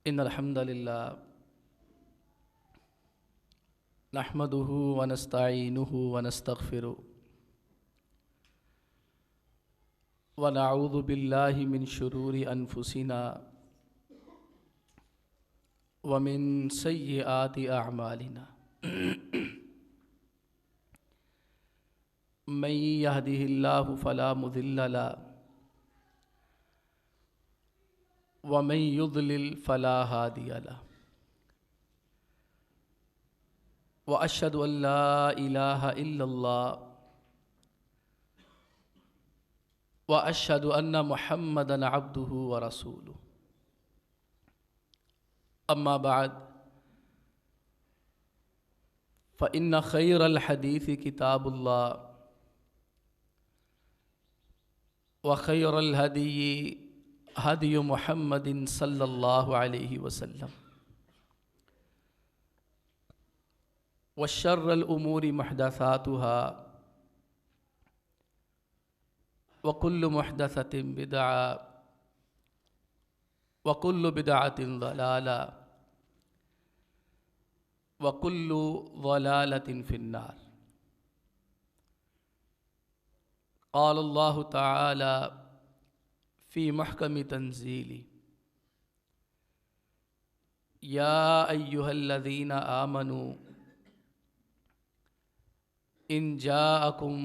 ان الحمد للہ نحمده ونستعینه ونستغفره ونعوذ باللہ من شرور انفسنا ومن سیئات اعمالنا من يهده اللہ فلا مضل له ومن يضلل فلا هادي له وأشهد أن لا إله إلا الله وأشهد أن محمدًا عبده ورسوله أما بعد فإن خير الحديث كتاب الله وخير الهدي هدي محمد صلی اللہ علیہ وسلم وشر الامور محدثاتها وكل محدثة بدعة وكل بدعة ضلالة وكل ضلالة في النار قال الله تعالى فی محکم تنزیلی یا ایہا الذین آمنوا ان جاءکم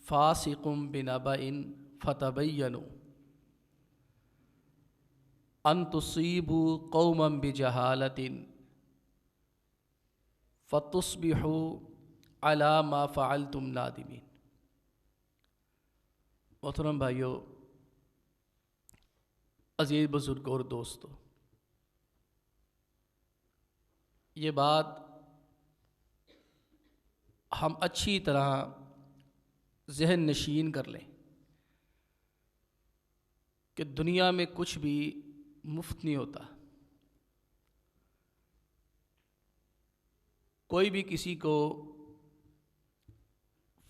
فاسق بنبأ فتبینوا ان تصیبوا قوما بجہالۃ فتصبحوا علی ما فعلتم نادمین۔ محترم بھائیو، عزیز بزرگ اور دوستو، یہ بات ہم اچھی طرح ذہن نشین کر لیں کہ دنیا میں کچھ بھی مفت نہیں ہوتا۔ کوئی بھی کسی کو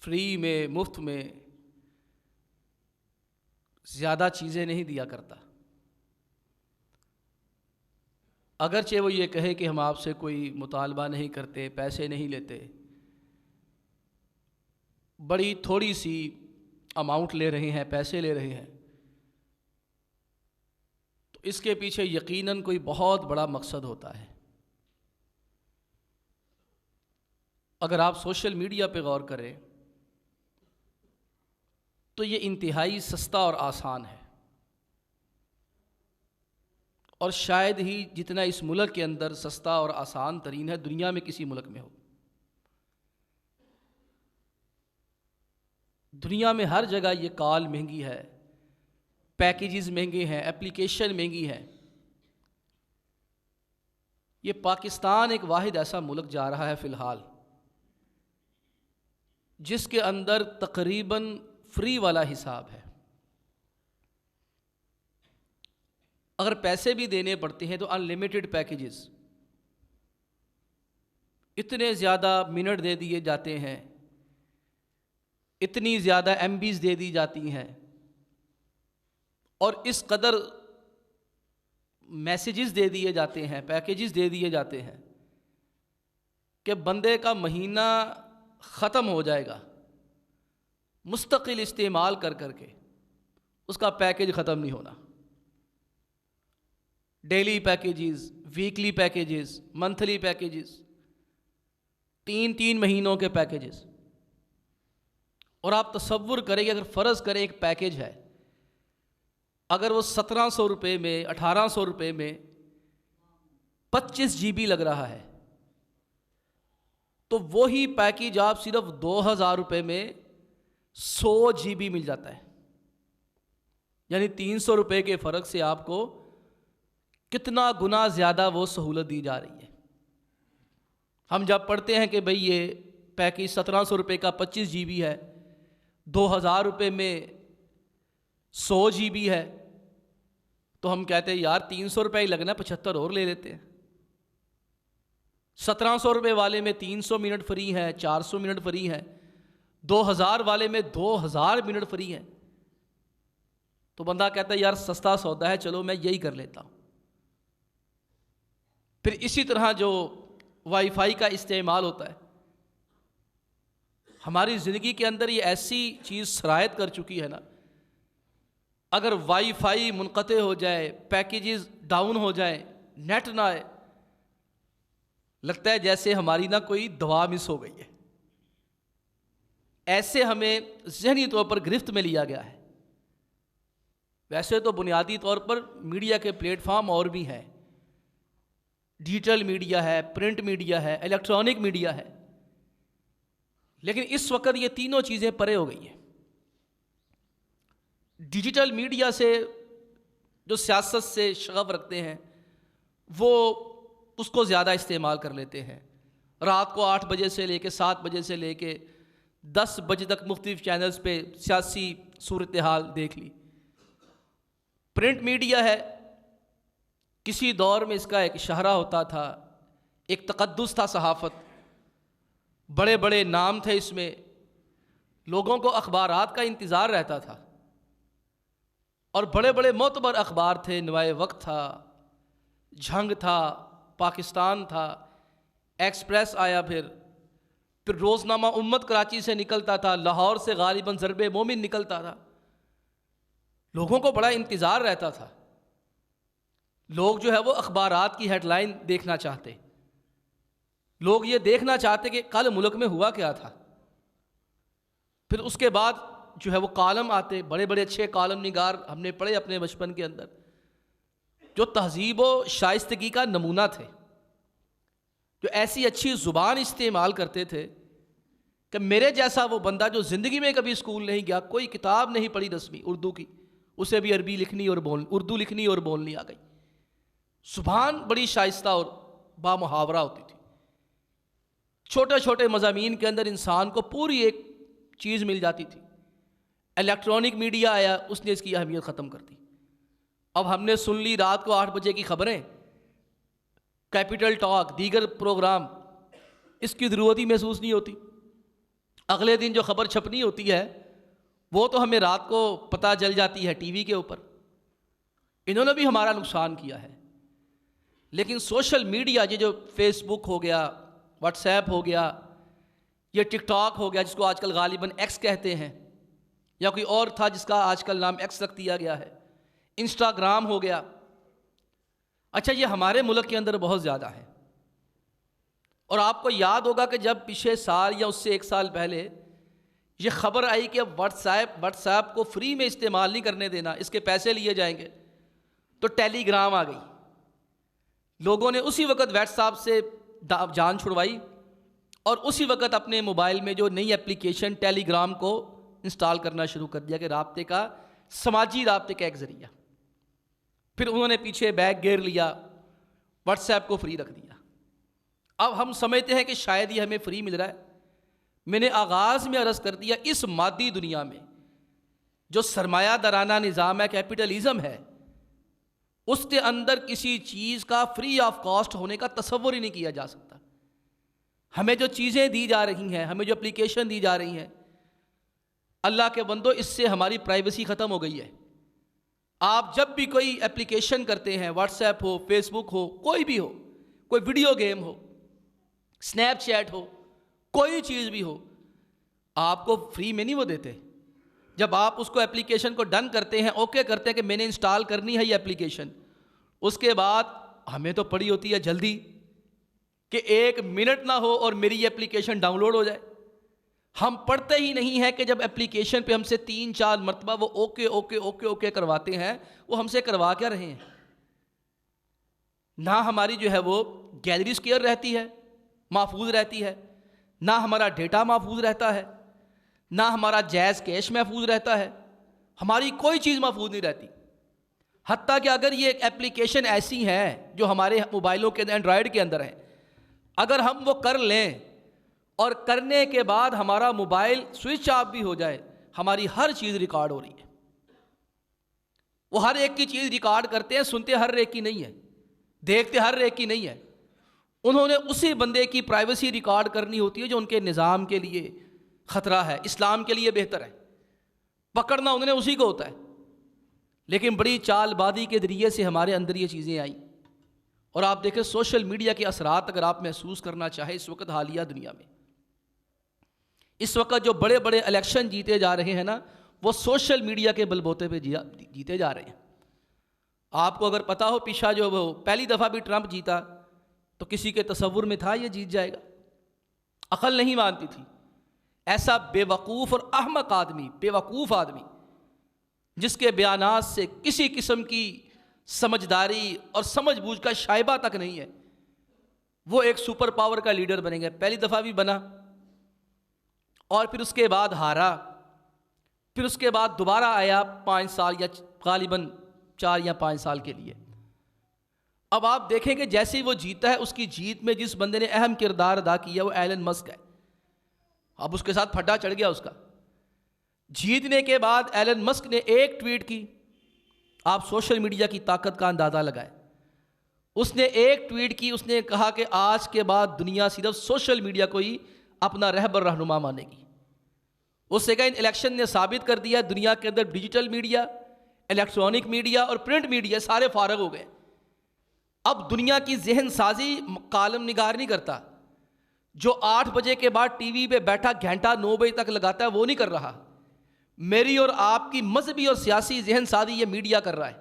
فری میں، مفت میں زیادہ چیزیں نہیں دیا کرتا، اگرچہ وہ یہ کہے کہ ہم آپ سے کوئی مطالبہ نہیں کرتے، پیسے نہیں لیتے، بڑی تھوڑی سی اماؤنٹ لے رہے ہیں، پیسے لے رہے ہیں، تو اس کے پیچھے یقیناً کوئی بہت بڑا مقصد ہوتا ہے۔ اگر آپ سوشل میڈیا پہ غور کریں تو یہ انتہائی سستا اور آسان ہے، اور شاید ہی جتنا اس ملک کے اندر سستا اور آسان ترین ہے دنیا میں کسی ملک میں ہو۔ دنیا میں ہر جگہ یہ کال مہنگی ہے، پیکیجز مہنگے ہیں، اپلیکیشن مہنگی ہے۔ یہ پاکستان ایک واحد ایسا ملک جا رہا ہے فی الحال جس کے اندر تقریباً فری والا حساب ہے۔ اگر پیسے بھی دینے پڑتے ہیں تو ان لمیٹڈ پیکیجز، اتنے زیادہ منٹ دے دیے جاتے ہیں، اتنی زیادہ ایم بیز دے دی جاتی ہیں، اور اس قدر میسیجز دے دیے جاتے ہیں، پیکیجز دے دیے جاتے ہیں کہ بندے کا مہینہ ختم ہو جائے گا مستقل استعمال کر کر کے، اس کا پیکیج ختم نہیں ہونا۔ Daily packages, weekly packages, monthly packages, 3 مہینوں کے پیکیجز۔ اور آپ تصور کریں کہ اگر فرض کریں ایک پیکیج ہے، اگر وہ 1700 روپے میں، 1800 روپے میں 25 GB لگ رہا ہے، تو وہی پیکیج آپ صرف 2000 روپے میں 100 GB مل جاتا ہے۔ یعنی 300 روپے کے فرق سے آپ کو کتنا گنا زیادہ وہ سہولت دی جا رہی ہے۔ ہم جب پڑھتے ہیں کہ بھئی یہ پیکیج 1700 روپے کا 25 GB ہے، 2000 روپے میں 100 GB ہے، تو ہم کہتے ہیں یار 300 روپے ہی لگنا، 75 اور لے لیتے ہیں۔ 1700 روپے والے میں 300 منٹ فری ہے، 400 منٹ فری ہے، 2000 والے میں 2000 منٹ فری ہے۔ تو بندہ کہتا ہے یار سستا سودا ہے، چلو میں یہی کر لیتا ہوں۔ پھر اسی طرح جو وائی فائی کا استعمال ہوتا ہے، ہماری زندگی کے اندر یہ ایسی چیز سرایت کر چکی ہے نا، اگر وائی فائی منقطع ہو جائے، پیکیجز ڈاؤن ہو جائیں، نیٹ نہ آئے، لگتا ہے جیسے ہماری نہ کوئی دوا مس ہو گئی ہے۔ ایسے ہمیں ذہنی طور پر گرفت میں لیا گیا ہے۔ ویسے تو بنیادی طور پر میڈیا کے پلیٹ فارم اور بھی ہیں، ڈیجیٹل میڈیا ہے، پرنٹ میڈیا ہے، الیکٹرانک میڈیا ہے، لیکن اس وقت یہ تینوں چیزیں پرے ہو گئی ہیں۔ ڈیجیٹل میڈیا سے جو سیاست سے شغف رکھتے ہیں وہ اس کو زیادہ استعمال کر لیتے ہیں، رات کو 8 بجے سے لے کے 7 بجے سے لے کے 10 بجے تک مختلف چینلز پہ سیاسی صورتحال دیکھ لی۔ پرنٹ میڈیا ہے، کسی دور میں اس کا ایک شاہراہ ہوتا تھا، ایک تقدس تھا صحافت، بڑے بڑے نام تھے اس میں، لوگوں کو اخبارات کا انتظار رہتا تھا، اور بڑے بڑے معتبر اخبار تھے، نوائے وقت تھا، جھنگ تھا، پاکستان تھا، ایکسپریس آیا، پھر روزنامہ امت کراچی سے نکلتا تھا، لاہور سے غالباً ضرب مومن نکلتا تھا۔ لوگوں کو بڑا انتظار رہتا تھا، لوگ جو ہے وہ اخبارات کی ہیڈ لائن دیکھنا چاہتے، لوگ یہ دیکھنا چاہتے کہ کل ملک میں ہوا کیا تھا۔ پھر اس کے بعد جو ہے وہ کالم آتے، بڑے بڑے اچھے کالم نگار ہم نے پڑھے اپنے بچپن کے اندر، جو تہذیب و شائستگی کا نمونہ تھے، جو ایسی اچھی زبان استعمال کرتے تھے کہ میرے جیسا وہ بندہ جو زندگی میں کبھی اسکول نہیں گیا، کوئی کتاب نہیں پڑھی رسمی اردو کی، اسے بھی عربی لکھنی اور اردو لکھنی اور بولنی آ گئی، زبان بڑی شائستہ اور با محاورہ ہوتی تھی۔ چھوٹے چھوٹے مضامین کے اندر انسان کو پوری ایک چیز مل جاتی تھی۔ الیکٹرانک میڈیا آیا، اس نے اس کی اہمیت ختم کر دی۔ اب ہم نے سن لی رات کو 8 بجے کی خبریں، کیپٹل ٹاک، دیگر پروگرام، اس کی ضرورت ہی محسوس نہیں ہوتی۔ اگلے دن جو خبر چھپنی ہوتی ہے وہ تو ہمیں رات کو پتہ چل جاتی ہے ٹی وی کے اوپر۔ انہوں نے بھی ہمارا نقصان کیا ہے، لیکن سوشل میڈیا، یہ جو فیس بک ہو گیا، واٹس ایپ ہو گیا، یہ ٹک ٹاک ہو گیا جس کو آج کل غالباً ایکس کہتے ہیں، یا کوئی اور تھا جس کا آج کل نام ایکس رکھ دیا گیا ہے، انسٹاگرام ہو گیا، اچھا یہ ہمارے ملک کے اندر بہت زیادہ ہے۔ اور آپ کو یاد ہوگا کہ جب پچھلے سال یا اس سے 1 سال پہلے یہ خبر آئی کہ اب واٹس ایپ کو فری میں استعمال نہیں کرنے دینا، اس کے پیسے لیے جائیں گے، تو ٹیلی گرام آ گئی۔ لوگوں نے اسی وقت واٹس ایپ سے جان چھڑوائی اور اسی وقت اپنے موبائل میں جو نئی اپلیکیشن ٹیلی گرام کو انسٹال کرنا شروع کر دیا کہ رابطے کا، سماجی رابطے کا ایک ذریعہ۔ پھر انہوں نے پیچھے بیگ گیر لیا، واٹس ایپ کو فری رکھ دیا۔ اب ہم سمجھتے ہیں کہ شاید یہ ہمیں فری مل رہا ہے۔ میں نے آغاز میں عرض کر دیا، اس مادی دنیا میں جو سرمایہ دارانہ نظام ہے، کیپٹلزم ہے، اس کے اندر کسی چیز کا فری آف کاسٹ ہونے کا تصور ہی نہیں کیا جا سکتا۔ ہمیں جو چیزیں دی جا رہی ہیں، ہمیں جو اپلیکیشن دی جا رہی ہیں، اللہ کے بندو اس سے ہماری پرائیویسی ختم ہو گئی ہے۔ آپ جب بھی کوئی اپلیکیشن کرتے ہیں، واٹس ایپ ہو، فیس بک ہو، کوئی بھی ہو، کوئی ویڈیو گیم ہو، سنیپ چیٹ ہو، کوئی چیز بھی ہو، آپ کو فری میں نہیں وہ دیتے۔ جب آپ اس کو اپلیکیشن کو ڈن کرتے ہیں، اوکے کرتے ہیں کہ میں نے انسٹال کرنی ہے یہ اپلیکیشن، اس کے بعد ہمیں تو پڑی ہوتی ہے جلدی کہ 1 منٹ نہ ہو اور میری یہ اپلیکیشن ڈاؤن لوڈ ہو جائے۔ ہم پڑھتے ہی نہیں ہیں کہ جب اپلیکیشن پہ ہم سے 3-4 مرتبہ وہ اوکے اوکے اوکے اوکے کرواتے ہیں، وہ ہم سے کروا کیا رہے ہیں۔ نہ ہماری جو ہے وہ گیلری سکیئر رہتی ہے، محفوظ رہتی ہے، نہ ہمارا ڈیٹا محفوظ رہتا ہے، نہ ہمارا جائز کیش محفوظ رہتا ہے، ہماری کوئی چیز محفوظ نہیں رہتی۔ حتیٰ کہ اگر یہ ایک اپلیکیشن ایسی ہیں جو ہمارے موبائلوں کے اینڈرائڈ کے اندر ہیں، اگر ہم وہ کر لیں اور کرنے کے بعد ہمارا موبائل سوئچ آف بھی ہو جائے، ہماری ہر چیز ریکارڈ ہو رہی ہے۔ وہ ہر ایک کی چیز ریکارڈ کرتے ہیں، سنتے ہر ایک کی نہیں ہے، دیکھتے ہر ایک کی نہیں ہے۔ انہوں نے اسی بندے کی پرائیویسی ریکارڈ کرنی ہوتی ہے جو ان کے نظام کے لیے خطرہ ہے، اسلام کے لیے بہتر ہے، پکڑنا انہوں نے اسی کو ہوتا ہے۔ لیکن بڑی چال بازی کے ذریعے سے ہمارے اندر یہ چیزیں آئیں اور آپ دیکھیں سوشل میڈیا کے اثرات اگر آپ محسوس کرنا چاہیں اس وقت حالیہ دنیا میں، اس وقت جو بڑے بڑے الیکشن جیتے جا رہے ہیں نا، وہ سوشل میڈیا کے بل بوتے پہ جیتے جا رہے ہیں۔ آپ کو اگر پتا ہو پیچھا جو وہ پہلی دفعہ بھی ٹرمپ جیتا تو کسی کے تصور میں تھا یہ جیت جائے گا؟ عقل نہیں مانتی تھی۔ ایسا بے وقوف اور احمق آدمی، بے وقوف آدمی جس کے بیانات سے کسی قسم کی سمجھداری اور سمجھ بوجھ کا شائبہ تک نہیں ہے، وہ ایک سپر پاور کا لیڈر بنے گا۔ پہلی دفعہ بھی بنا اور پھر اس کے بعد ہارا، پھر اس کے بعد دوبارہ آیا 5 سال یا غالباً 4 یا 5 سال کے لیے۔ اب آپ دیکھیں کہ جیسے ہی وہ جیتا ہے، اس کی جیت میں جس بندے نے اہم کردار ادا کیا وہ ایلن مسک ہے۔ اب اس کے ساتھ پھڈا چڑھ گیا اس کا۔ جیتنے کے بعد ایلن مسک نے ایک ٹویٹ کی، آپ سوشل میڈیا کی طاقت کا اندازہ لگائیں۔ اس نے ایک ٹویٹ کی، اس نے کہا کہ آج کے بعد دنیا صرف سوشل میڈیا کو ہی اپنا رہبر رہنما مانے گی۔ اس سے کہا ان الیکشن نے ثابت کر دیا دنیا کے اندر ڈیجیٹل میڈیا، الیکٹرانک میڈیا اور پرنٹ میڈیا سارے فارغ ہو گئے۔ اب دنیا کی ذہن سازی کالم نگار نہیں کرتا، جو 8 بجے کے بعد ٹی وی پہ بیٹھا گھنٹہ 9 بجے تک لگاتا ہے وہ نہیں کر رہا۔ میری اور آپ کی مذہبی اور سیاسی ذہن سازی یہ میڈیا کر رہا ہے۔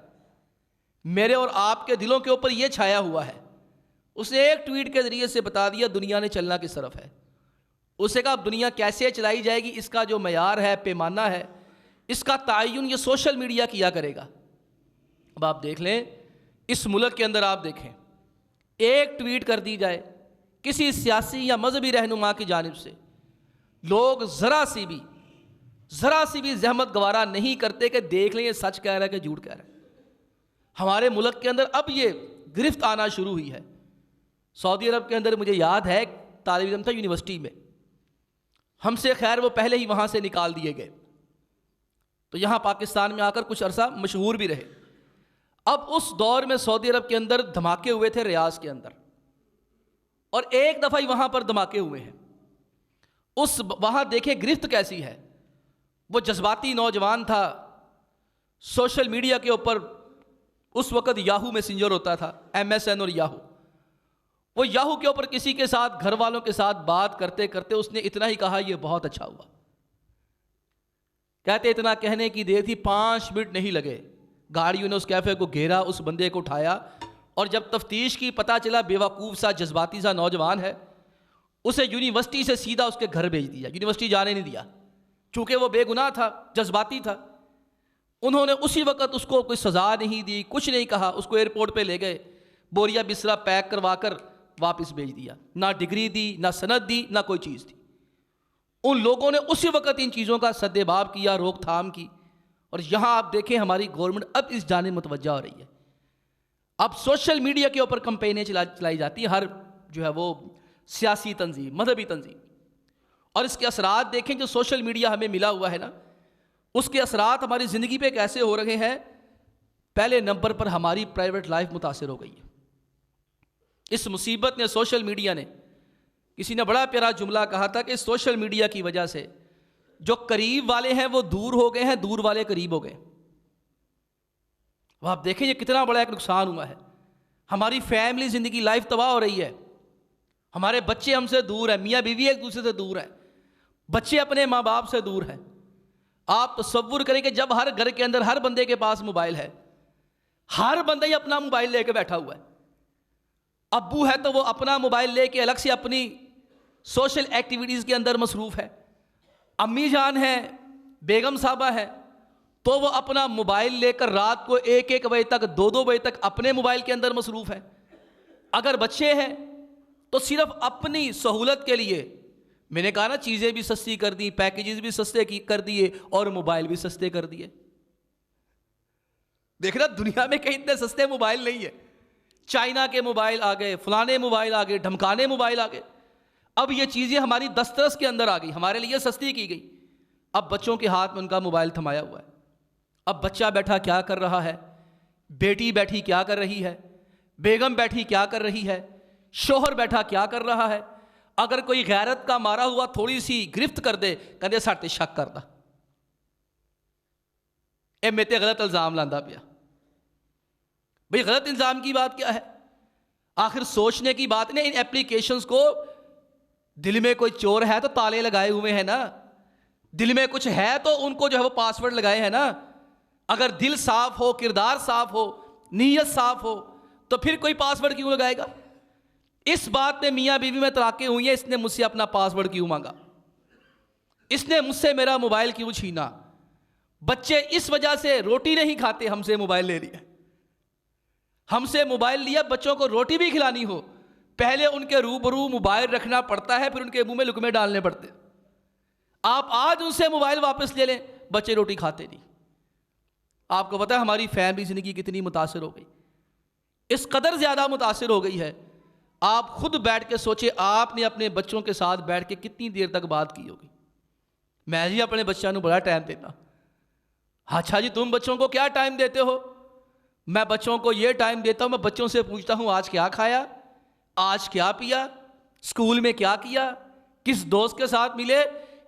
میرے اور آپ کے دلوں کے اوپر یہ چھایا ہوا ہے۔ اس نے ایک ٹویٹ کے ذریعے سے بتا دیا دنیا نے چلنا کس طرف ہے۔ اسے کہا اب دنیا کیسے چلائی جائے گی، اس کا جو معیار ہے، پیمانہ ہے، اس کا تعین یہ سوشل میڈیا کیا کرے گا۔ اب آپ دیکھ لیں اس ملک کے اندر، آپ دیکھیں ایک ٹویٹ کر دی جائے کسی سیاسی یا مذہبی رہنما کی جانب سے، لوگ ذرا سی بھی زحمت گوارا نہیں کرتے کہ دیکھ لیں یہ سچ کہہ رہا ہے کہ جھوٹ کہہ رہا ہے۔ ہمارے ملک کے اندر اب یہ گرفت آنا شروع ہوئی ہے۔ سعودی عرب کے اندر مجھے یاد ہے طالب علم تھا یونیورسٹی میں، ہم سے خیر وہ پہلے ہی وہاں سے نکال دیے گئے، تو یہاں پاکستان میں آ کر کچھ عرصہ مشہور بھی رہے۔ اب اس دور میں سعودی عرب کے اندر دھماکے ہوئے تھے ریاض کے اندر، اور ایک دفعہ ہی وہاں پر دھماکے ہوئے ہیں۔ وہاں دیکھیں گرفت کیسی ہے۔ وہ جذباتی نوجوان تھا، سوشل میڈیا کے اوپر اس وقت یاہو میسنجر ہوتا تھا، MSN اور یاہو۔ وہ یاہو کے اوپر کسی کے ساتھ، گھر والوں کے ساتھ بات کرتے کرتے اس نے اتنا ہی کہا یہ بہت اچھا ہوا۔ کہتے اتنا کہنے کی دیر تھی 5 منٹ نہیں لگے، گاڑیوں نے اس کیفے کو گھیرا، اس بندے کو اٹھایا، اور جب تفتیش کی پتہ چلا بے وقوف سا جذباتی سا نوجوان ہے، اسے یونیورسٹی سے سیدھا اس کے گھر بھیج دیا، یونیورسٹی جانے نہیں دیا، چونکہ وہ بے گناہ تھا، جذباتی تھا۔ انہوں نے اسی وقت اس کو کوئی سزا نہیں دی، کچھ نہیں کہا، اس کو ایئرپورٹ پہ لے گئے، بوریا بسترا پیک کروا کر واپس بھیج دیا، نہ ڈگری دی، نہ سند دی، نہ کوئی چیز دی۔ ان لوگوں نے اسی وقت ان چیزوں کا سدباب کیا، روک تھام کی، اور یہاں آپ دیکھیں ہماری گورنمنٹ اب اس جانب متوجہ ہو رہی ہے۔ اب سوشل میڈیا کے اوپر کمپینیں چلائی جاتی ہیں، ہر جو ہے وہ سیاسی تنظیم، مذہبی تنظیم، اور اس کے اثرات دیکھیں جو سوشل میڈیا ہمیں ملا ہوا ہے نا، اس کے اثرات ہماری زندگی پہ کیسے ہو رہے ہیں۔ پہلے نمبر پر ہماری پرائیویٹ لائف متاثر ہو گئی ہے۔ اس مصیبت نے، سوشل میڈیا نے، کسی نے بڑا پیارا جملہ کہا تھا کہ سوشل میڈیا کی وجہ سے جو قریب والے ہیں وہ دور ہو گئے ہیں، دور والے قریب ہو گئے۔ اب آپ دیکھیں یہ کتنا بڑا ایک نقصان ہوا ہے۔ ہماری فیملی زندگی لائف تباہ ہو رہی ہے، ہمارے بچے ہم سے دور ہیں، میاں بیوی ایک دوسرے سے دور ہیں، بچے اپنے ماں باپ سے دور ہیں۔ آپ تصور کریں کہ جب ہر گھر کے اندر ہر بندے کے پاس موبائل ہے، ہر بندہ ہی اپنا موبائل لے کے بیٹھا ہوا ہے۔ ابو ہے تو وہ اپنا موبائل لے کے الگ سے اپنی سوشل ایکٹیویٹیز کے اندر مصروف ہے، امی جان ہے، بیگم صاحبہ ہے تو وہ اپنا موبائل لے کر رات کو 1-1 بجے تک، 2-2 بجے تک اپنے موبائل کے اندر مصروف ہے۔ اگر بچے ہیں تو صرف اپنی سہولت کے لیے، میں نے کہا نا چیزیں بھی سستی کر دی، پیکیجز بھی سستے کر دیے، اور موبائل بھی سستے کر دیے۔ دیکھ رہا دنیا میں کہیں اتنے سستے موبائل نہیں ہے، چائنا کے موبائل آ گئے، فلانے موبائل آ گئے، ڈھمکانے موبائل آ گئے۔ اب یہ چیزیں ہماری دسترس کے اندر آ گئی، ہمارے لیے سستی کی گئی۔ اب بچوں کے ہاتھ میں ان کا موبائل تھمایا ہوا ہے۔ اب بچہ بیٹھا کیا کر رہا ہے، بیٹی بیٹھی کیا کر رہی ہے، بیگم بیٹھی کیا کر رہی ہے، شوہر بیٹھا کیا کر رہا ہے۔ اگر کوئی غیرت کا مارا ہوا تھوڑی سی گرفت کر دے، کہتے ساٹے شک کردا، اے میں تے غلط الزام لاندا پیا۔ بھئی غلط الزام کی بات کیا ہے؟ آخر سوچنے کی بات نہیں، ان ایپلیکیشنز کو دل میں کوئی چور ہے تو تالے لگائے ہوئے ہیں نا، دل میں کچھ ہے تو ان کو جو ہے وہ پاس ورڈ لگائے ہیں نا۔ اگر دل صاف ہو، کردار صاف ہو، نیت صاف ہو تو پھر کوئی پاس ورڈ کیوں لگائے گا؟ اس بات میں میاں بیوی میں تراکے ہوئی ہیں، اس نے مجھ سے اپنا پاس ورڈ کیوں مانگا، اس نے مجھ سے میرا موبائل کیوں چھینا؟ بچے اس وجہ سے روٹی نہیں کھاتے، ہم سے موبائل لے لیا، ہم سے موبائل لیا۔ بچوں کو روٹی بھی کھلانی ہو، پہلے ان کے روبرو موبائل رکھنا پڑتا ہے، پھر ان کے منہ میں لقمے ڈالنے پڑتے۔ آپ آج ان سے موبائل واپس لے لیں، بچے روٹی کھاتے نہیں۔ آپ کو پتہ ہے ہماری فیملی زندگی کتنی متاثر ہو گئی، اس قدر زیادہ متاثر ہو گئی ہے۔ آپ خود بیٹھ کے سوچے، آپ نے اپنے بچوں کے ساتھ بیٹھ کے کتنی دیر تک بات کی ہوگی۔ میں جی اپنے بچوں کو بڑا ٹائم دیتا۔ اچھا جی تم بچوں کو کیا ٹائم دیتے ہو؟ میں بچوں کو یہ ٹائم دیتا ہوں، میں بچوں سے پوچھتا ہوں آج کیا کھایا، آج کیا پیا، اسکول میں کیا کیا، کس دوست کے ساتھ ملے۔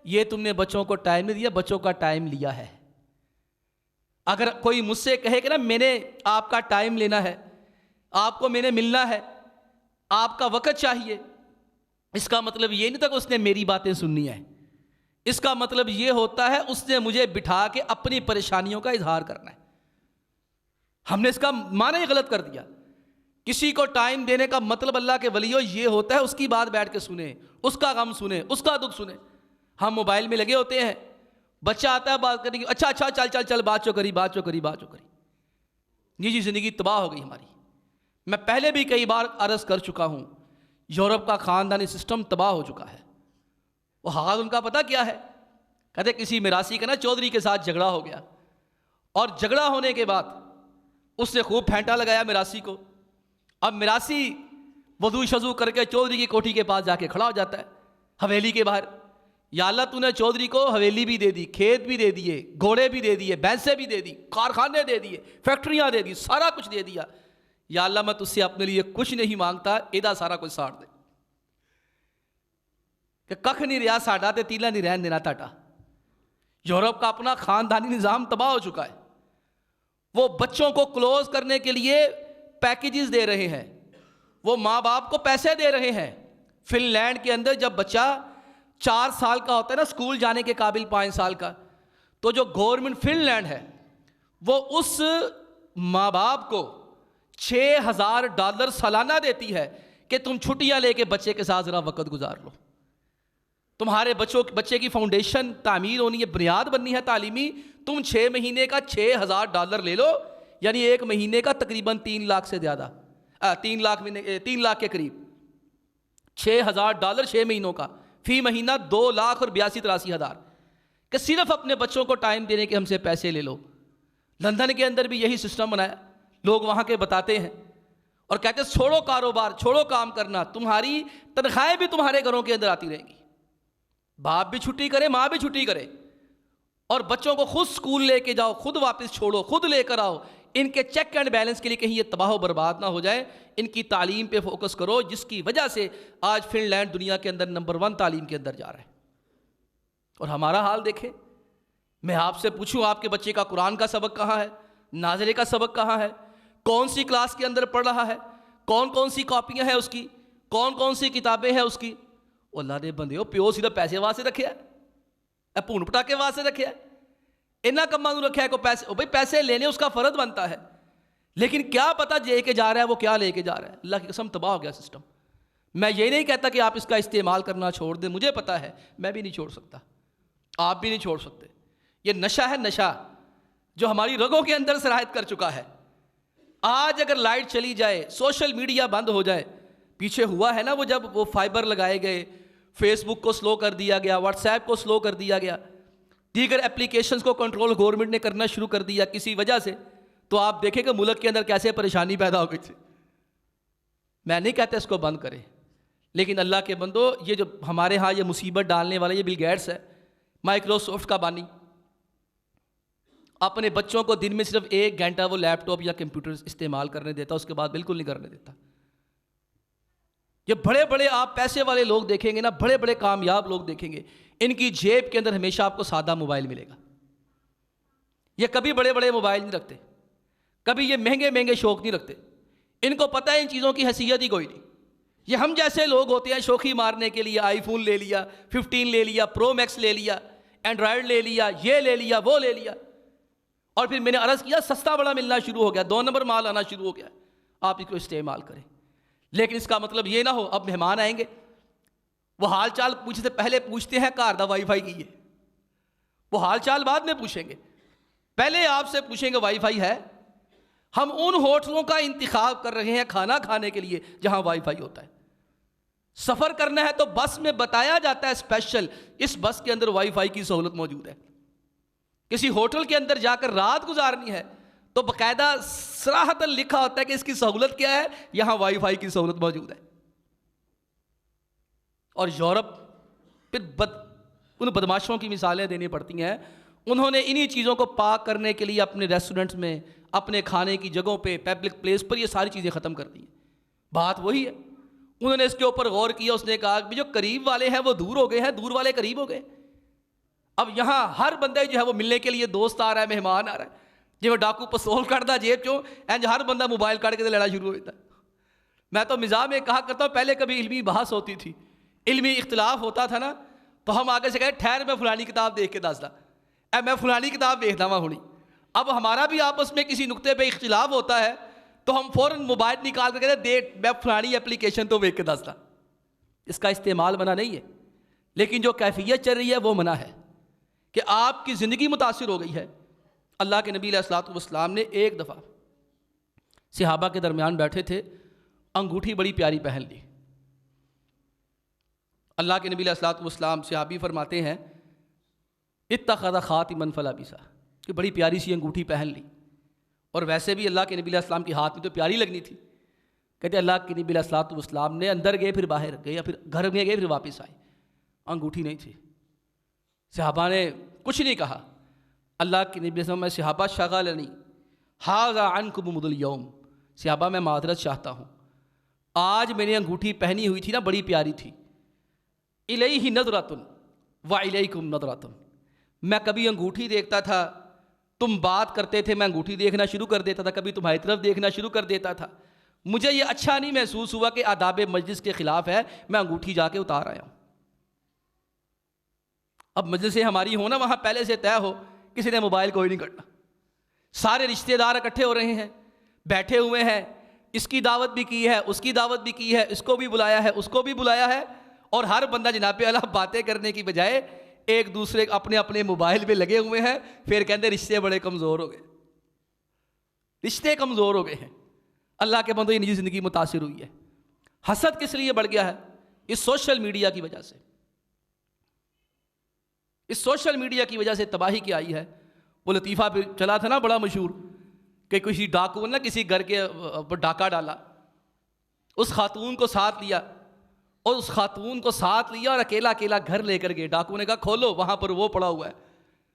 یہ تم نے بچوں کو ٹائم نہیں دیا، بچوں کا ٹائم لیا ہے۔ اگر کوئی مجھ سے کہے کہ نا میں نے آپ کا ٹائم لینا ہے، آپ کو میں نے ملنا ہے، آپ کا وقت چاہیے، اس کا مطلب یہ نہیں تھا کہ اس نے میری باتیں سننی ہے، اس کا مطلب یہ ہوتا ہے اس نے مجھے بٹھا کے اپنی پریشانیوں کا اظہار کرنا ہے۔ ہم نے اس کا معنی غلط کر دیا۔ کسی کو ٹائم دینے کا مطلب اللہ کے ولیوں یہ ہوتا ہے اس کی بات بیٹھ کے سنیں، اس کا غم سنیں، اس کا دکھ سنیں۔ ہم موبائل میں لگے ہوتے ہیں، بچہ آتا ہے بات کرنے کی، اچھا چل بات چو کری۔ نجی زندگی تباہ ہو گئی ہماری۔ میں پہلے بھی کئی بار عرض کر چکا ہوں، یورپ کا خاندانی سسٹم تباہ ہو چکا ہے۔ وہ حال ان کا پتہ کیا ہے؟ کہتے کسی میراثی کا نا چودھری کے ساتھ جھگڑا ہو گیا، اور جھگڑا ہونے کے بعد اس نے خوب پھینٹا لگایا میراثی کو۔ اب میراثی وضو شضو کر کے چودھری کی کوٹھی کے پاس جا کے کھڑا ہو جاتا ہے، حویلی کے باہر۔ یا اللہ تو نے چودھری کو حویلی بھی دے دی، کھیت بھی دے دیے، گھوڑے بھی دے دیے، بھینسیں بھی دے دی، کارخانے دے دیے، فیکٹریاں دے دی، سارا کچھ دے دیا۔ یا اللہ میں تجھ سے اپنے لیے کچھ نہیں مانگتا، ایدہ سارا کچھ ساڑ دے کہ ککھ نہیں رہا ساڈا تے تیلا نہیں رہن دینا تاٹا۔ یورپ کا اپنا خاندانی نظام تباہ ہو چکا ہے۔ وہ بچوں کو کلوز کرنے کے لیے پیکیجز دے رہے ہیں، وہ ماں باپ کو پیسے دے رہے ہیں۔ فن لینڈ کے اندر جب بچہ 4 سال کا ہوتا ہے نا، اسکول جانے کے قابل 5 سال کا، تو جو گورنمنٹ فن لینڈ ہے وہ اس ماں باپ کو $6,000 سالانہ دیتی ہے کہ تم چھٹیاں لے کے بچے کے ساتھ ذرا وقت گزار لو۔ تمہارے بچے کی فاؤنڈیشن تعمیر ہونی ہے، بنیاد بننی ہے تعلیمی، تم 6 مہینے کا $6,000 لے لو، یعنی 1 مہینے کا تقریباً 3 لاکھ سے زیادہ، 3 لاکھ کے قریب۔ $6,000 6 مہینوں کا، فی مہینہ 2,82,83,000 کہ صرف اپنے بچوں کو ٹائم دینے کے ہم سے پیسے لے لو۔ لندن کے اندر بھی یہی سسٹم بنایا، لوگ وہاں کے بتاتے ہیں اور کہتے ہیں چھوڑو کاروبار، چھوڑو کام کرنا، تمہاری تنخواہیں بھی تمہارے گھروں کے اندر آتی رہیں گی۔ باپ بھی چھٹی کرے، ماں بھی چھٹی کرے، اور بچوں کو خود سکول لے کے جاؤ، خود واپس چھوڑو، خود لے کر آؤ۔ ان کے چیک اینڈ بیلنس کے لیے کہیں یہ تباہ و برباد نہ ہو جائے، ان کی تعلیم پہ فوکس کرو، جس کی وجہ سے آج فن لینڈ دنیا کے اندر نمبر 1 تعلیم کے اندر جا رہا ہے۔ اور ہمارا حال دیکھیں، میں آپ سے پوچھوں آپ کے بچے کا قرآن کا سبق کہاں ہے، ناظرے کا سبق کہاں ہے، کون سی کلاس کے اندر پڑھ رہا ہے، کون سی کاپیاں ہیں اس کی، کون سی کتابیں ہیں اس کی۔ اللہ دے بندے ہو، پیو صرف پیسے واسطے رکھیا ہے، پھون پٹاکے واسطے رکھیا ہے، انہاں کماں نوں رکھیا ہے، کوئی پیسے، بھائی پیسے لینے اس کا فرض بنتا ہے، لیکن کیا پتہ لے کے جا رہا ہے وہ کیا لے کے جا رہا ہے۔ اللہ کی قسم تباہ ہو گیا سسٹم۔ میں یہ نہیں کہتا کہ آپ اس کا استعمال کرنا چھوڑ دیں، مجھے پتہ ہے میں بھی نہیں چھوڑ سکتا، آپ بھی نہیں چھوڑ سکتے۔ یہ نشہ ہے، نشہ جو ہماری رگوں کے اندر سرایت کر چکا ہے۔ آج اگر لائٹ چلی جائے، سوشل میڈیا بند ہو جائے، پیچھے ہوا ہے نا وہ جب وہ فائبر لگائے گئے، فیس بک کو سلو کر دیا گیا، واٹس ایپ کو سلو کر دیا گیا، دیگر اپلیکیشنز کو کنٹرول گورنمنٹ نے کرنا شروع کر دیا کسی وجہ سے، تو آپ دیکھیں کہ ملک کے اندر کیسے پریشانی پیدا ہو گئی تھی۔ میں نہیں کہتا اس کو بند کرے، لیکن اللہ کے بندو، یہ جو ہمارے ہاں یہ مصیبت ڈالنے والا یہ بل گیٹس ہے، مائکروسافٹ کا بانی، اپنے بچوں کو دن میں صرف 1 گھنٹہ وہ لیپ ٹاپ یا کمپیوٹر استعمال کرنے دیتا، اس کے بعد بالکل نہیں کرنے دیتا۔ یہ بڑے بڑے آپ پیسے والے لوگ دیکھیں گے نا، بڑے بڑے کامیاب لوگ دیکھیں گے، ان کی جیب کے اندر ہمیشہ آپ کو سادہ موبائل ملے گا۔ یہ کبھی بڑے بڑے موبائل نہیں رکھتے، کبھی یہ مہنگے مہنگے شوق نہیں رکھتے۔ ان کو پتہ ہے ان چیزوں کی حیثیت ہی کوئی نہیں. یہ ہم جیسے لوگ ہوتے ہیں شوخی مارنے کے لیے آئی فون لے لیا, 15 لے لیا, پرو میکس لے لیا, اینڈرائڈ لے لیا, یہ لے لیا, وہ لے لیا, اور پھر میں نے عرض کیا سستا بڑا ملنا شروع ہو گیا, 2 نمبر مال آنا شروع ہو گیا. آپ اس کو استعمال کریں, لیکن اس کا مطلب یہ نہ ہو اب مہمان آئیں گے وہ حال چال پوچھنے سے پہلے پوچھتے ہیں کار دا وائی فائی کی ہے, وہ حال چال بعد میں پوچھیں گے, پہلے آپ سے پوچھیں گے وائی فائی ہے. ہم ان ہوٹلوں کا انتخاب کر رہے ہیں کھانا کھانے کے لیے جہاں وائی فائی ہوتا ہے. سفر کرنا ہے تو بس میں بتایا جاتا ہے اسپیشل اس بس کے اندر وائی فائی کی سہولت موجود ہے. کسی ہوٹل کے اندر جا کر رات گزارنی ہے تو باقاعدہ صراحتاً لکھا ہوتا ہے کہ اس کی سہولت کیا ہے, یہاں وائی فائی کی سہولت موجود ہے. اور یورپ پھر ان بدماشوں کی مثالیں دینی پڑتی ہیں. انہوں نے انہی چیزوں کو پاک کرنے کے لیے اپنے ریسٹورنٹس میں, اپنے کھانے کی جگہوں پہ, پبلک پلیس پر یہ ساری چیزیں ختم کر دی ہیں. بات وہی ہے, انہوں نے اس کے اوپر غور کیا. اس نے کہا کہ جو قریب والے ہیں وہ دور ہو گئے ہیں, دور والے قریب ہو گئے. اب یہاں ہر بندہ جو ہے وہ ملنے کے لیے دوست آ رہا ہے, مہمان آ رہا ہے. جی میں ڈاکو پستول کردہ جیب چوں اینج ہر بندہ موبائل کاٹ کے لڑا شروع ہوتا ہے. میں تو مزاح میں کہا کرتا ہوں پہلے کبھی علمی بحث ہوتی تھی, علمی اختلاف ہوتا تھا نا, تو ہم آگے سے کہے ٹھہر میں فلانی کتاب دیکھ کے دس دا, میں فلانی کتاب دیکھتا ہوں ہونی. اب ہمارا بھی آپس میں کسی نقطے پہ اختلاف ہوتا ہے تو ہم فوراً موبائل نکال کر کہتے ہیں دیکھ میں فلانی اپلیکیشن تو دیکھ کے دس دا. اس کا استعمال منع نہیں ہے, لیکن جو کیفیت چل رہی ہے وہ منع ہے کہ آپ کی زندگی متاثر ہو گئی ہے. اللہ کے نبی علیہ الصلوۃ والسلام نے ایک دفعہ صحابہ کے درمیان بیٹھے تھے, انگوٹھی بڑی پیاری پہن لی. اللہ کے نبی علیہ الصلوۃ والسلام صحابی فرماتے ہیں اتخذ خاتما فلبسہ, کہ بڑی پیاری سی انگوٹھی پہن لی, اور ویسے بھی اللہ کے نبی علیہ السلام کے ہاتھ میں تو پیاری لگنی تھی. کہتے اللہ کے نبی علیہ الصلوۃ والسلام نے اندر گئے پھر باہر گئے, یا پھر گھر میں گئے پھر واپس آئے, انگوٹھی نہیں تھی. صحابہ نے کچھ نہیں کہا. اللہ کے نبی علیہ السلام میں صحابہ شغلنی ھذا عنکم منذ اليوم, صحابہ میں معذرت چاہتا ہوں, آج میں نے انگوٹھی پہنی ہوئی تھی نا بڑی پیاری تھی. الیہ نظرۃ والیکم نظرۃ, میں کبھی انگوٹھی دیکھتا تھا, تم بات کرتے تھے, میں انگوٹھی دیکھنا شروع کر دیتا تھا, کبھی تمہاری طرف دیکھنا شروع کر دیتا تھا. مجھے یہ اچھا نہیں محسوس ہوا کہ آداب مجلس کے خلاف ہے, میں انگوٹھی جا کے اتار آیا ہوں. اب مجلسیں ہماری ہو نا وہاں پہلے سے طے ہو, کسی نے موبائل کوئی نہیں کرنا, سارے رشتہ دار اکٹھے ہو رہے ہیں, بیٹھے ہوئے ہیں, اس کی دعوت بھی کی ہے, اس کی دعوت بھی کی ہے, اس کو بھی بلایا ہے, اس کو بھی بلایا ہے, اور ہر بندہ جناب اللہ باتیں کرنے کی بجائے ایک دوسرے اپنے اپنے موبائل پہ لگے ہوئے ہیں. پھر کہتے رشتے بڑے کمزور ہو گئے, رشتے کمزور ہو گئے ہیں. اللہ کے بندوں یہ نجی زندگی متاثر ہوئی ہے. حسد کس لیے بڑھ گیا ہے؟ اس سوشل میڈیا کی وجہ سے. اس سوشل میڈیا کی وجہ سے تباہی کی آئی ہے. وہ لطیفہ پھر چلا تھا نا بڑا مشہور کہ کسی ڈاکو نے کسی گھر کے اوپر ڈاکہ ڈالا, اس خاتون کو ساتھ لیا, اور اس خاتون کو ساتھ لیا اور اکیلا اکیلا گھر لے کر گئے. ڈاکو نے کہا کھولو, وہاں پر وہ پڑا ہوا ہے,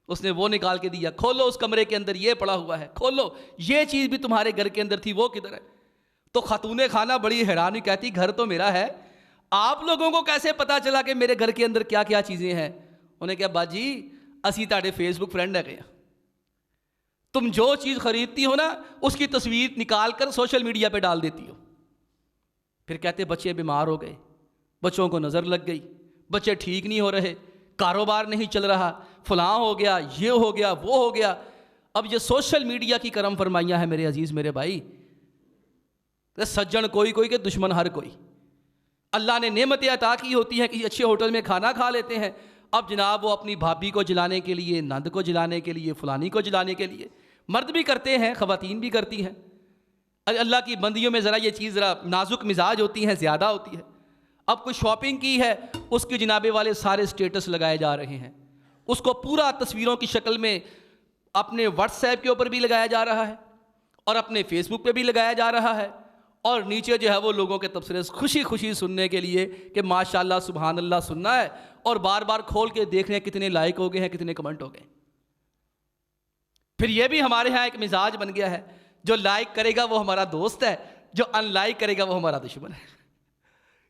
اس نے وہ نکال کے دیا, کھولو اس کمرے کے اندر یہ پڑا ہوا ہے, کھولو یہ چیز بھی تمہارے گھر کے اندر تھی, وہ کدھر ہے؟ تو خاتون خانہ بڑی حیران ہوئی, کہتی گھر تو میرا ہے, آپ لوگوں کو کیسے پتا چلا کہ میرے گھر کے اندر کیا کیا چیزیں ہیں؟ انہیں کہا باجی اسی تاڑے فیس بک فرینڈ ہے گیا, تم جو چیز خریدتی ہو نا اس کی تصویر نکال کر سوشل میڈیا پہ ڈال دیتی ہو. پھر کہتے بچے بیمار ہو گئے, بچوں کو نظر لگ گئی, بچے ٹھیک نہیں ہو رہے, کاروبار نہیں چل رہا, فلاں ہو گیا, یہ ہو گیا, وہ ہو گیا. اب یہ سوشل میڈیا کی کرم فرمائیاں ہیں میرے عزیز میرے بھائی. سجن کوئی کوئی کہ دشمن ہر کوئی. اللہ نے نعمتیں عطا کی ہوتی ہیں, کسی اچھے ہوٹل میں کھانا کھا لیتے ہیں, اب جناب وہ اپنی بھابھی کو جلانے کے لیے, نند کو جلانے کے لیے, فلانی کو جلانے کے لیے, مرد بھی کرتے ہیں, خواتین بھی کرتی ہیں. اللہ کی بندیوں میں ذرا یہ چیز ذرا نازک مزاج ہوتی ہیں, زیادہ ہوتی ہے. اب کوئی شاپنگ کی ہے, اس کی جنابے والے سارے سٹیٹس لگائے جا رہے ہیں, اس کو پورا تصویروں کی شکل میں اپنے واٹس ایپ کے اوپر بھی لگایا جا رہا ہے, اور اپنے فیس بک پہ بھی لگایا جا رہا ہے, اور نیچے جو ہے وہ لوگوں کے تبصرے خوشی خوشی سننے کے لیے کہ ماشاءاللہ سبحان اللہ سننا ہے, اور بار بار کھول کے دیکھ رہے ہیں کتنے لائک ہو گئے ہیں, کتنے کمنٹ ہو گئے. پھر یہ بھی ہمارے ہاں ایک مزاج بن گیا ہے, جو لائک کرے گا وہ ہمارا دوست ہے, جو ان لائک کرے گا وہ ہمارا دشمن ہے.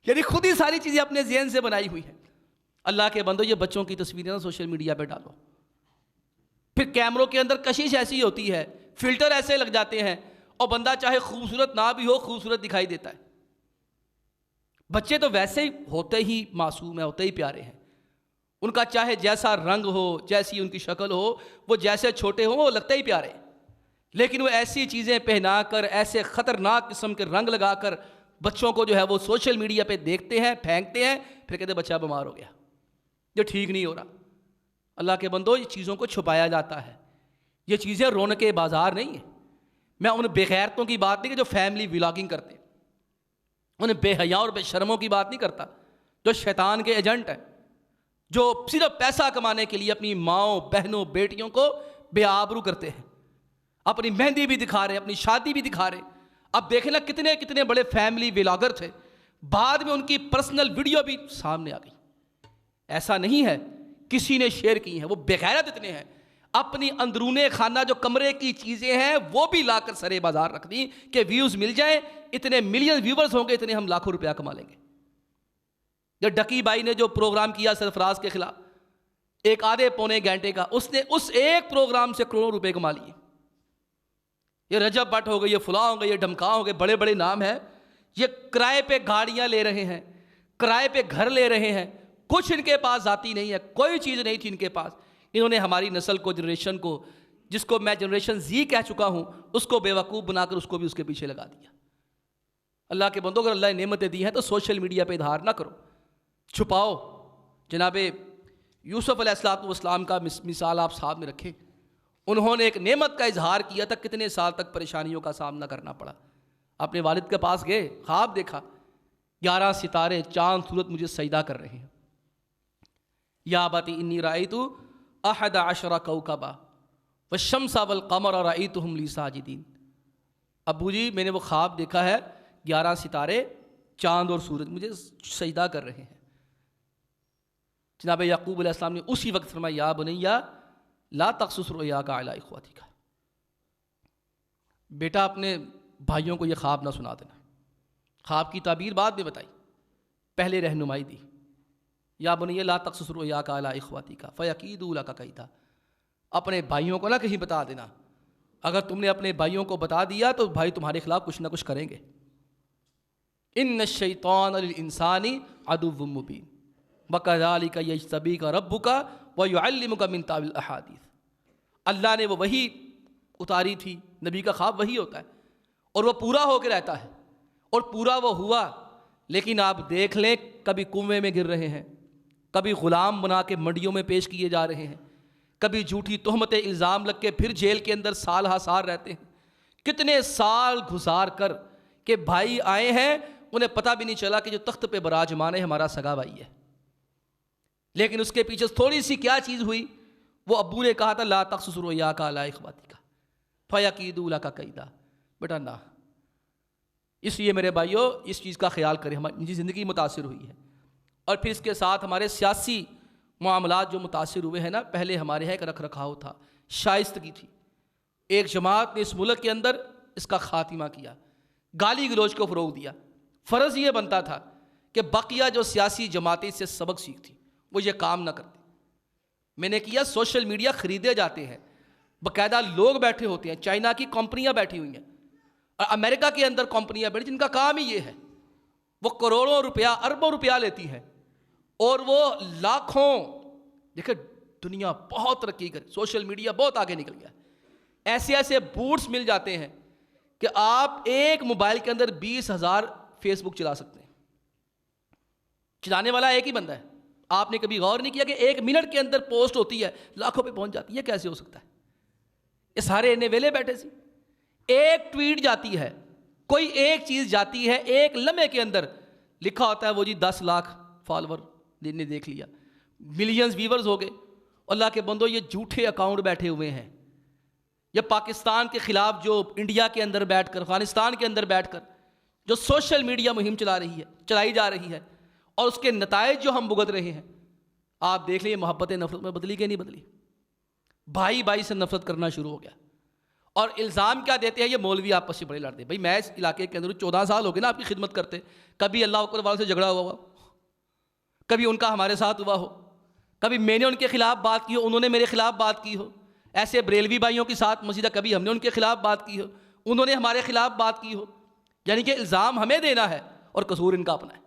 یعنی خود ہی ساری چیزیں اپنے ذہن سے بنائی ہوئی ہیں. اللہ کے بندو یہ بچوں کی تصویریں نا سوشل میڈیا پہ ڈالو, پھر کیمروں کے اندر کشش ایسی ہوتی ہے, فلٹر ایسے لگ جاتے ہیں, اور بندہ چاہے خوبصورت نہ بھی ہو خوبصورت دکھائی دیتا ہے۔ بچے تو ویسے ہی ہوتے ہی معصوم ہیں، ہوتے ہی پیارے ہیں، ان کا چاہے جیسا رنگ ہو، جیسی ان کی شکل ہو، وہ جیسے چھوٹے ہوں وہ لگتے ہی پیارے ہیں، لیکن وہ ایسی چیزیں پہنا کر، ایسے خطرناک قسم کے رنگ لگا کر بچوں کو جو ہے وہ سوشل میڈیا پہ دیکھتے ہیں، پھینکتے ہیں، پھر کہتے ہیں بچہ بیمار ہو گیا، یہ ٹھیک نہیں ہو رہا۔ اللہ کے بندو، یہ چیزوں کو چھپایا جاتا ہے، یہ چیزیں رونق بازار نہیں ہیں۔ میں ان بے غیرتوں کی بات نہیں کہ جو فیملی ولاگنگ کرتے، ان بے حیاں اور بے شرموں کی بات نہیں کرتا جو شیطان کے ایجنٹ ہیں، جو صرف پیسہ کمانے کے لیے اپنی ماؤں، بہنوں، بیٹیوں کو بے آبرو کرتے ہیں، اپنی مہندی بھی دکھا رہے، اپنی شادی بھی دکھا رہے۔ اب دیکھیں نا کتنے کتنے بڑے فیملی ولاگر تھے، بعد میں ان کی پرسنل ویڈیو بھی سامنے آ گئی۔ ایسا نہیں ہے کسی نے شیئر کی ہیں، وہ بے غیرت اتنے ہیں، اپنی اندرون خانہ جو کمرے کی چیزیں ہیں وہ بھی لا کر سرے بازار رکھ دی کہ ویوز مل جائیں، اتنے ملین ویورز ہوں گے، اتنے ہم لاکھوں روپیہ کما لیں گے۔ جو ڈکی بائی نے جو پروگرام کیا سرفراز کے خلاف، ایک آدھے پونے گھنٹے کا، اس نے اس ایک پروگرام سے کروڑوں روپے کما لیے۔ یہ رجب بٹ ہو گئے، یہ فلاں ہو گئے، یہ ڈھمکا ہو گئے، بڑے بڑے نام ہیں، یہ کرائے پہ گاڑیاں لے رہے ہیں، کرائے پہ گھر لے رہے ہیں، کچھ ان کے پاس ذاتی نہیں ہے، کوئی چیز نہیں تھی ان کے پاس۔ انہوں نے ہماری نسل کو، جنریشن کو، جس کو میں جنریشن زی کہہ چکا ہوں، اس کو بے وقوف بنا کر اس کو بھی اس کے پیچھے لگا دیا۔ اللہ کے بندوں، اگر اللہ نے نعمتیں دی ہیں تو سوشل میڈیا پہ اظہار نہ کرو، چھپاؤ۔ جناب یوسف علیہ السلام کا مثال آپ سامنے رکھیں، انہوں نے ایک نعمت کا اظہار کیا تھا، کتنے سال تک پریشانیوں کا سامنا کرنا پڑا۔ اپنے والد کے پاس گئے، خواب دیکھا، 11 ستارے، چاند، سورج مجھے سجدہ کر رہے ہیں۔ یا ابتی انی رأیت 11 کوکبا والشمس والقمر رأیتہم لی ساجدین۔ ابو جی میں نے وہ خواب دیکھا ہے، 11 ستارے، چاند اور سورج مجھے سجدہ کر رہے ہیں۔ جناب یعقوب علیہ السلام نے اسی وقت فرمایا، یا بنیا لا تقصص رؤیاک علی اخوتک، بیٹا اپنے بھائیوں کو یہ خواب نہ سنا دینا۔ خواب کی تعبیر بعد میں بتائی، پہلے رہنمائی دی، یا بنی لا تقصص رؤیاک علی اخوتک فیکیدوا لک کیدا، اپنے بھائیوں کو نہ کہیں بتا دینا، اگر تم نے اپنے بھائیوں کو بتا دیا تو بھائی تمہارے خلاف کچھ نہ کچھ کریں گے۔ ان الشیطان للانسان عدو مبین وکذالک یجتبیک ربک ویعلمک من تاویل الاحادیث۔ اللہ نے وہ وحی اتاری تھی، نبی کا خواب وہی ہوتا ہے اور وہ پورا ہو کے رہتا ہے، اور پورا وہ ہوا، لیکن آپ دیکھ لیں کبھی کنویں میں گر رہے ہیں، کبھی غلام بنا کے منڈیوں میں پیش کیے جا رہے ہیں، کبھی جھوٹی تہمتیں الزام لگ کے پھر جیل کے اندر سال ہا سال رہتے ہیں۔ کتنے سال گزار کر کہ بھائی آئے ہیں، انہیں پتہ بھی نہیں چلا کہ جو تخت پہ براجمان ہے ہمارا سگا بھائی ہے، لیکن اس کے پیچھے تھوڑی سی کیا چیز ہوئی، وہ ابو نے کہا تھا لا تقصص رؤیاک علی اخوتک فیکیدوا لک کیدا، بیٹا نہ۔ اس لیے میرے بھائیوں اس چیز کا خیال کریں، ہماری زندگی متاثر ہوئی ہے، اور پھر اس کے ساتھ ہمارے سیاسی معاملات جو متاثر ہوئے ہیں نا، پہلے ہمارے ایک رکھ رکھاؤ تھا، شائستگی تھی، ایک جماعت نے اس ملک کے اندر اس کا خاتمہ کیا، گالی گلوچ کو فروغ دیا۔ فرض یہ بنتا تھا کہ بقیہ جو سیاسی جماعتیں اس سے سبق سیکھتی، وہ یہ کام نہ کرتے۔ میں نے کیا، سوشل میڈیا خریدے جاتے ہیں، باقاعدہ لوگ بیٹھے ہوتے ہیں، چائنا کی کمپنیاں بیٹھی ہوئی ہیں اور امریکہ کے اندر کمپنیاں بیٹھی جن کا کام ہی یہ ہے، وہ کروڑوں روپیہ، اربوں روپیہ لیتی ہیں، اور وہ لاکھوں، دیکھیں دنیا بہت ترقی کر، سوشل میڈیا بہت آگے نکل گیا، ایسے ایسے بوٹس مل جاتے ہیں کہ آپ ایک موبائل کے اندر 20,000 فیس بک چلا سکتے ہیں، چلانے والا ایک ہی بندہ ہے۔ آپ نے کبھی غور نہیں کیا کہ 1 منٹ کے اندر پوسٹ ہوتی ہے، لاکھوں پہ پہنچ جاتی ہے، کیسے ہو سکتا ہے؟ یہ سارے انہیں ویلے بیٹھے سی، ایک ٹویٹ جاتی ہے، کوئی ایک چیز جاتی ہے، ایک لمحے کے اندر لکھا ہوتا ہے وہ جی 10 لاکھ فالوور نے دیکھ لیا، ملینز ویورز ہو گئے۔ اللہ کے بندو، یہ جھوٹے اکاؤنٹ بیٹھے ہوئے ہیں، یہ پاکستان کے خلاف جو انڈیا کے اندر بیٹھ کر، افغانستان کے اندر بیٹھ کر جو سوشل میڈیا مہم چلائی جا رہی ہے، اور اس کے نتائج جو ہم بھگت رہے ہیں، آپ دیکھ لیں محبت نفرت میں بدلی کہ نہیں بدلی؟ بھائی بھائی سے نفرت کرنا شروع ہو گیا، اور الزام کیا دیتے ہیں، یہ مولوی آپس سے بڑے لڑتے۔ بھائی میں اس علاقے کے اندر 14 سال ہو گئے نا آپ کی خدمت کرتے، کبھی اللہ اکبر والوں سے جھگڑا ہوا ہو، کبھی ان کا ہمارے ساتھ ہوا ہو، کبھی میں نے ان کے خلاف بات کی ہو، انہوں نے میرے خلاف بات کی ہو، ایسے بریلوی بھائیوں کے ساتھ مسجدہ کبھی ہم نے ان کے خلاف بات کی ہو، انہوں نے ہمارے خلاف بات کی ہو، یعنی کہ الزام ہمیں دینا ہے اور قصور ان کا اپنا ہے۔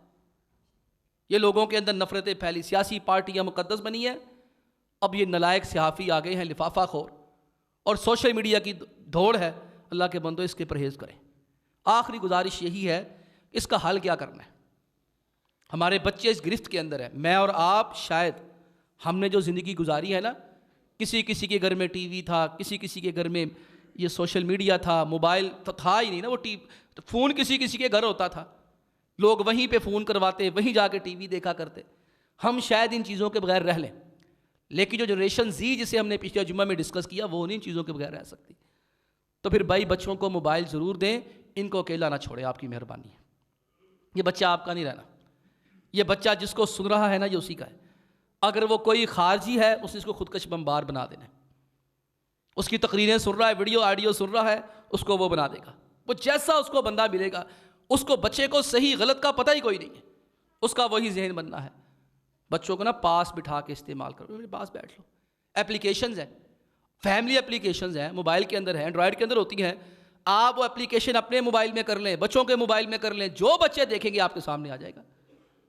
یہ لوگوں کے اندر نفرتیں پھیلی، سیاسی پارٹیاں مقدس بنی ہیں، اب یہ نالائق صحافی آ گئے ہیں لفافہ خور، اور سوشل میڈیا کی دوڑ ہے۔ اللہ کے بندو اس کے پرہیز کریں۔ آخری گزارش یہی ہے، اس کا حل کیا کرنا ہے؟ ہمارے بچے اس گرفت کے اندر ہیں۔ میں اور آپ شاید ہم نے جو زندگی گزاری ہے نا، کسی کسی کے گھر میں ٹی وی تھا، کسی کسی کے گھر میں یہ سوشل میڈیا تھا، موبائل تو تھا ہی نہیں نا، وہ فون کسی کسی کے گھر ہوتا تھا، لوگ وہیں پہ فون کرواتے، وہیں جا کے ٹی وی دیکھا کرتے۔ ہم شاید ان چیزوں کے بغیر رہ لیں، لیکن جو جنریشن زی جسے ہم نے پچھلے جمعہ میں ڈسکس کیا، وہ انہیں چیزوں کے بغیر رہ سکتی۔ تو پھر بھائی بچوں کو موبائل ضرور دیں، ان کو اکیلا نہ چھوڑیں، آپ کی مہربانی ہے۔ یہ بچہ آپ کا نہیں رہنا، یہ بچہ جس کو سن رہا ہے نا، یہ اسی کا ہے۔ اگر وہ کوئی خارجی ہے، اس کو خودکش بمبار بنا دینا ہے۔ اس کی تقریریں سن رہا ہے، ویڈیو آڈیو سن رہا ہے، اس کو وہ بنا دے گا۔ وہ جیسا اس کو بندہ ملے گا، اس کو بچے کو صحیح غلط کا پتہ ہی کوئی نہیں ہے، اس کا وہی ذہن بننا ہے۔ بچوں کو نا پاس بٹھا کے استعمال کرو، میرے پاس بیٹھ لو۔ اپلیکیشنز ہیں، فیملی اپلیکیشنز ہیں، موبائل کے اندر ہیں، اینڈرائڈ کے اندر ہوتی ہیں۔ آپ وہ اپلیکیشن اپنے موبائل میں کر لیں، بچوں کے موبائل میں کر لیں، جو بچے دیکھیں گے آپ کے سامنے آ جائے گا۔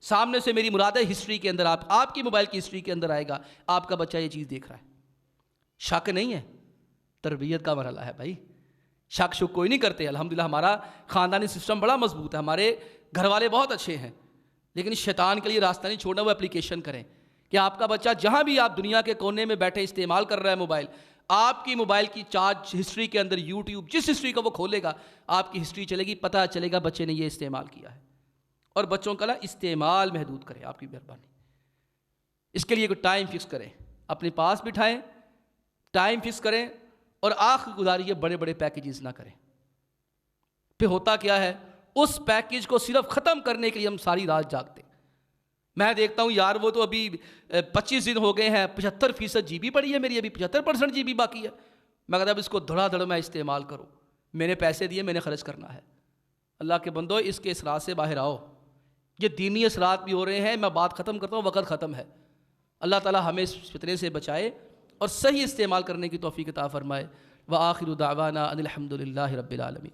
سامنے سے میری مراد ہے ہسٹری کے اندر، آپ کی موبائل کی ہسٹری کے اندر آئے گا، آپ کا بچہ یہ چیز دیکھ رہا ہے۔ شک نہیں ہے، تربیت کا مرحلہ ہے بھائی، شک شک کوئی نہیں کرتے۔ الحمدللہ ہمارا خاندانی سسٹم بڑا مضبوط ہے، ہمارے گھر والے بہت اچھے ہیں، لیکن شیطان کے لیے راستہ نہیں چھوڑنا۔ وہ اپلیکیشن کریں کہ آپ کا بچہ جہاں بھی آپ دنیا کے کونے میں بیٹھے استعمال کر رہا ہے موبائل، آپ کی موبائل کی چارج ہسٹری کے اندر یوٹیوب جس ہسٹری کو وہ کھولے گا، آپ کی ہسٹری چلے گی، پتہ چلے گا بچے نے یہ استعمال کیا ہے۔ اور بچوں کا استعمال محدود کریں، آپ کی مہربانی۔ اس کے لیے کوئی ٹائم فکس کریں، اپنے پاس بٹھائیں، ٹائم فکس کریں، اور آخر گزاری بڑے بڑے پیکیجز نہ کریں۔ پھر ہوتا کیا ہے، اس پیکیج کو صرف ختم کرنے کے لیے ہم ساری رات جاگتے۔ میں دیکھتا ہوں یار وہ تو ابھی 25 دن ہو گئے ہیں، 75% GB پڑی ہے میری، ابھی 75% GB باقی ہے۔ میں کہتا اب اس کو دھڑا دھڑ میں استعمال کروں، میں نے پیسے دیے، میں نے خرچ کرنا ہے۔ اللہ کے بندو اس کے اثرات سے باہر آؤ۔ یہ دینی اثرات بھی ہو رہے ہیں۔ میں بات ختم کرتا ہوں، وقت ختم ہے۔ اللہ تعالی ہمیں اس فتنے سے بچائے اور صحیح استعمال کرنے کی توفیق عطا فرمائے۔ وآخر دعوانا ان الحمد للہ رب العالمین۔